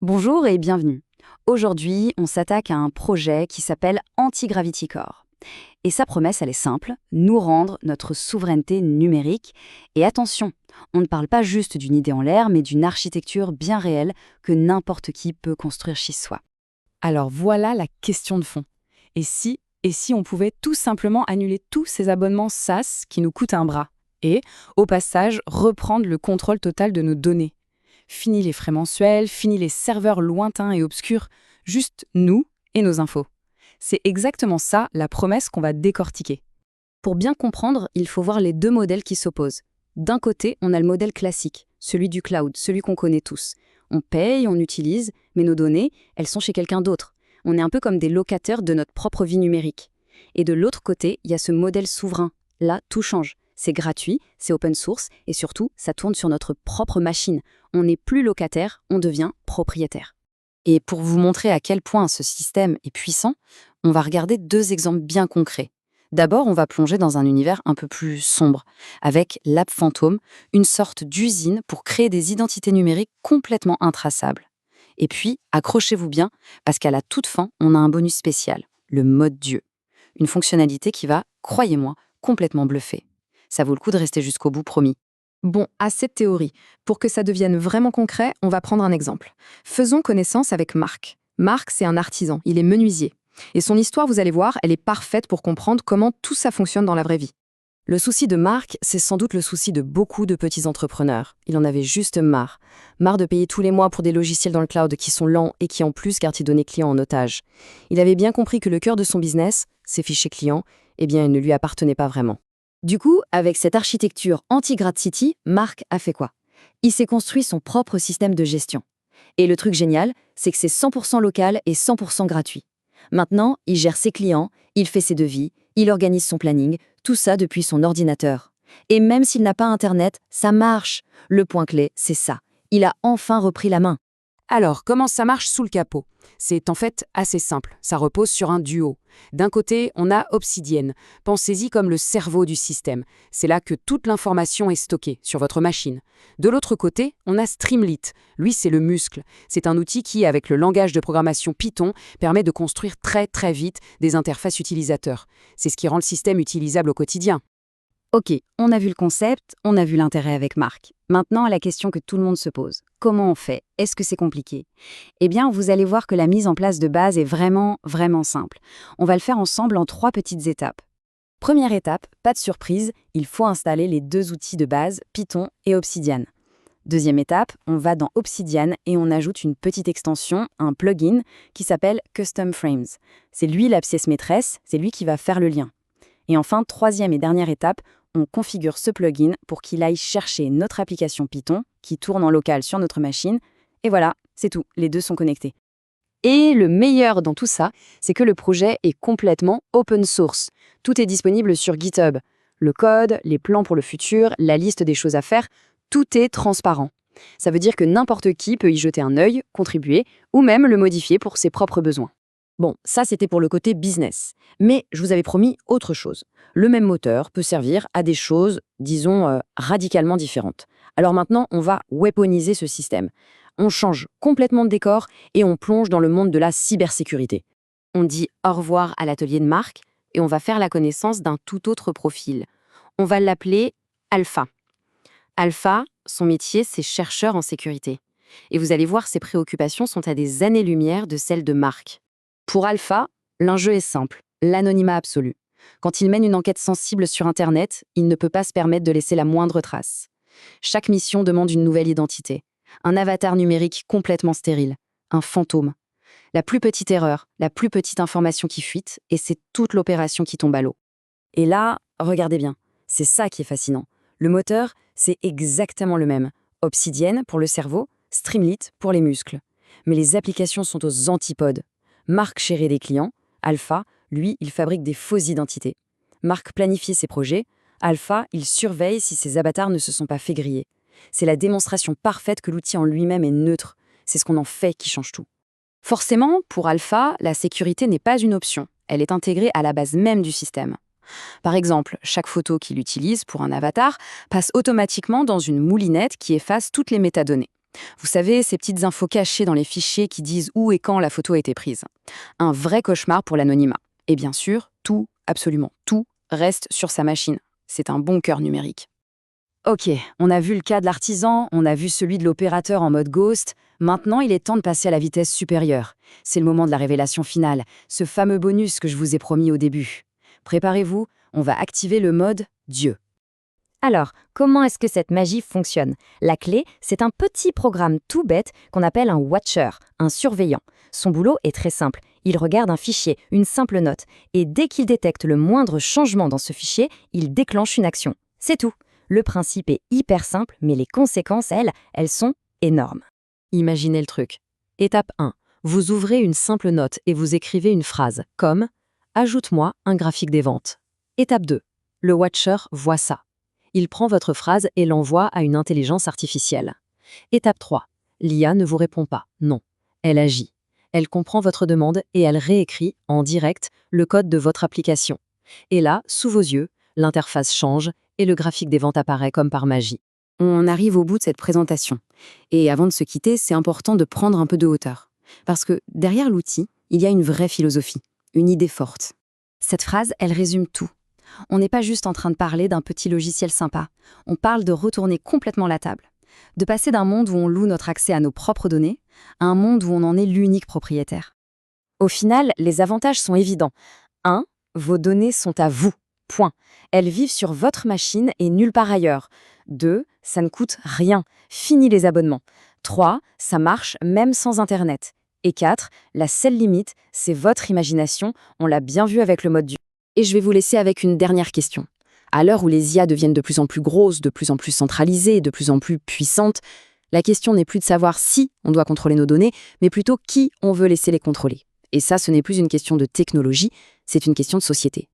Bonjour et bienvenue. Aujourd'hui, on s'attaque à un projet qui s'appelle Anti-Gravity Core. Et sa promesse, elle est simple, nous rendre notre souveraineté numérique. Et attention, on ne parle pas juste d'une idée en l'air, mais d'une architecture bien réelle que n'importe qui peut construire chez soi. Alors voilà la question de fond. Et si on pouvait tout simplement annuler tous ces abonnements SaaS qui nous coûtent un bras et, au passage, reprendre le contrôle total de nos données. Fini les frais mensuels, fini les serveurs lointains et obscurs, juste nous et nos infos. C'est exactement ça la promesse qu'on va décortiquer. Pour bien comprendre, il faut voir les deux modèles qui s'opposent. D'un côté, on a le modèle classique, celui du cloud, celui qu'on connaît tous. On paye, on utilise, mais nos données, elles sont chez quelqu'un d'autre. On est un peu comme des locataires de notre propre vie numérique. Et de l'autre côté, il y a ce modèle souverain. Là, tout change. C'est gratuit, c'est open source, et surtout, ça tourne sur notre propre machine. On n'est plus locataire, on devient propriétaire. Et pour vous montrer à quel point ce système est puissant, on va regarder deux exemples bien concrets. D'abord, on va plonger dans un univers un peu plus sombre, avec l'App Fantôme, une sorte d'usine pour créer des identités numériques complètement intraçables. Et puis, accrochez-vous bien, parce qu'à la toute fin, on a un bonus spécial, le mode Dieu. Une fonctionnalité qui va, croyez-moi, complètement bluffer. Ça vaut le coup de rester jusqu'au bout, promis. Bon, assez de théorie. Pour que ça devienne vraiment concret, on va prendre un exemple. Faisons connaissance avec Marc. Marc, c'est un artisan, il est menuisier. Et son histoire, vous allez voir, elle est parfaite pour comprendre comment tout ça fonctionne dans la vraie vie. Le souci de Marc, c'est sans doute le souci de beaucoup de petits entrepreneurs. Il en avait juste marre. Marre de payer tous les mois pour des logiciels dans le cloud qui sont lents et qui en plus gardent ses données clients en otage. Il avait bien compris que le cœur de son business, ses fichiers clients, eh bien, ils ne lui appartenaient pas vraiment. Du coup, avec cette architecture anti-Gravity, Marc a fait quoi? Il s'est construit son propre système de gestion. Et le truc génial, c'est que c'est 100% local et 100% gratuit. Maintenant, il gère ses clients, il fait ses devis, il organise son planning, tout ça depuis son ordinateur. Et même s'il n'a pas Internet, ça marche. Le point clé, c'est ça. Il a enfin repris la main. Alors, comment ça marche sous le capot? C'est en fait assez simple, ça repose sur un duo. D'un côté, on a Obsidian. Pensez-y comme le cerveau du système. C'est là que toute l'information est stockée, sur votre machine. De l'autre côté, on a Streamlit. Lui, c'est le muscle. C'est un outil qui, avec le langage de programmation Python, permet de construire très vite des interfaces utilisateurs. C'est ce qui rend le système utilisable au quotidien. Ok, on a vu le concept, on a vu l'intérêt avec Marc. Maintenant, la question que tout le monde se pose. Comment on fait? Est-ce que c'est compliqué? Eh bien, vous allez voir que la mise en place de base est vraiment simple. On va le faire ensemble en 3 petites étapes. Première étape, pas de surprise, il faut installer les 2 outils de base, Python et Obsidian. Deuxième étape, on va dans Obsidian et on ajoute une petite extension, un plugin, qui s'appelle Custom Frames. C'est lui la pièce maîtresse, c'est lui qui va faire le lien. Et enfin, troisième et dernière étape, on configure ce plugin pour qu'il aille chercher notre application Python qui tourne en local sur notre machine. Et voilà, c'est tout, les deux sont connectés. Et le meilleur dans tout ça, c'est que le projet est complètement open source. Tout est disponible sur GitHub. Le code, les plans pour le futur, la liste des choses à faire, tout est transparent. Ça veut dire que n'importe qui peut y jeter un œil, contribuer ou même le modifier pour ses propres besoins. Bon, ça c'était pour le côté business. Mais je vous avais promis autre chose. Le même moteur peut servir à des choses, disons, radicalement différentes. Alors maintenant, on va weaponiser ce système. On change complètement de décor et on plonge dans le monde de la cybersécurité. On dit au revoir à l'atelier de Marc et on va faire la connaissance d'un tout autre profil. On va l'appeler Alpha. Alpha, son métier, c'est chercheur en sécurité. Et vous allez voir, ses préoccupations sont à des années-lumière de celles de Marc. Pour Alpha, l'enjeu est simple, l'anonymat absolu. Quand il mène une enquête sensible sur Internet, il ne peut pas se permettre de laisser la moindre trace. Chaque mission demande une nouvelle identité, un avatar numérique complètement stérile, un fantôme. La plus petite erreur, la plus petite information qui fuite, et c'est toute l'opération qui tombe à l'eau. Et là, regardez bien, c'est ça qui est fascinant. Le moteur, c'est exactement le même. Obsidian pour le cerveau, Streamlit pour les muscles. Mais les applications sont aux antipodes. Marc gérait des clients, Alpha, lui, il fabrique des fausses identités. Marc planifie ses projets, Alpha, il surveille si ses avatars ne se sont pas fait griller. C'est la démonstration parfaite que l'outil en lui-même est neutre. C'est ce qu'on en fait qui change tout. Forcément, pour Alpha, la sécurité n'est pas une option. Elle est intégrée à la base même du système. Par exemple, chaque photo qu'il utilise pour un avatar passe automatiquement dans une moulinette qui efface toutes les métadonnées. Vous savez, ces petites infos cachées dans les fichiers qui disent où et quand la photo a été prise. Un vrai cauchemar pour l'anonymat. Et bien sûr, tout, absolument tout, reste sur sa machine. C'est un bunker numérique. Ok, on a vu le cas de l'artisan, on a vu celui de l'opérateur en mode ghost. Maintenant, il est temps de passer à la vitesse supérieure. C'est le moment de la révélation finale, ce fameux bonus que je vous ai promis au début. Préparez-vous, on va activer le mode Dieu. Alors, comment est-ce que cette magie fonctionne? La clé, c'est un petit programme tout bête qu'on appelle un watcher, un surveillant. Son boulot est très simple. Il regarde un fichier, une simple note, et dès qu'il détecte le moindre changement dans ce fichier, il déclenche une action. C'est tout. Le principe est hyper simple, mais les conséquences, elles sont énormes. Imaginez le truc. Étape 1. Vous ouvrez une simple note et vous écrivez une phrase, comme « Ajoute-moi un graphique des ventes ». Étape 2. Le watcher voit ça. Il prend votre phrase et l'envoie à une intelligence artificielle. Étape 3. L'IA ne vous répond pas. Non. Elle agit. Elle comprend votre demande et elle réécrit, en direct, le code de votre application. Et là, sous vos yeux, l'interface change et le graphique des ventes apparaît comme par magie. On arrive au bout de cette présentation. Et avant de se quitter, c'est important de prendre un peu de hauteur. Parce que derrière l'outil, il y a une vraie philosophie, une idée forte. Cette phrase, elle résume tout. On n'est pas juste en train de parler d'un petit logiciel sympa. On parle de retourner complètement la table. De passer d'un monde où on loue notre accès à nos propres données à un monde où on en est l'unique propriétaire. Au final, les avantages sont évidents. 1. Vos données sont à vous. Point. Elles vivent sur votre machine et nulle part ailleurs. 2. Ça ne coûte rien. Fini les abonnements. 3. Ça marche même sans Internet. Et 4. La seule limite, c'est votre imagination. On l'a bien vu avec le mode Dieu. Et je vais vous laisser avec une dernière question. À l'heure où les IA deviennent de plus en plus grosses, de plus en plus centralisées, de plus en plus puissantes, la question n'est plus de savoir si on doit contrôler nos données, mais plutôt qui on veut laisser les contrôler. Et ça, ce n'est plus une question de technologie, c'est une question de société.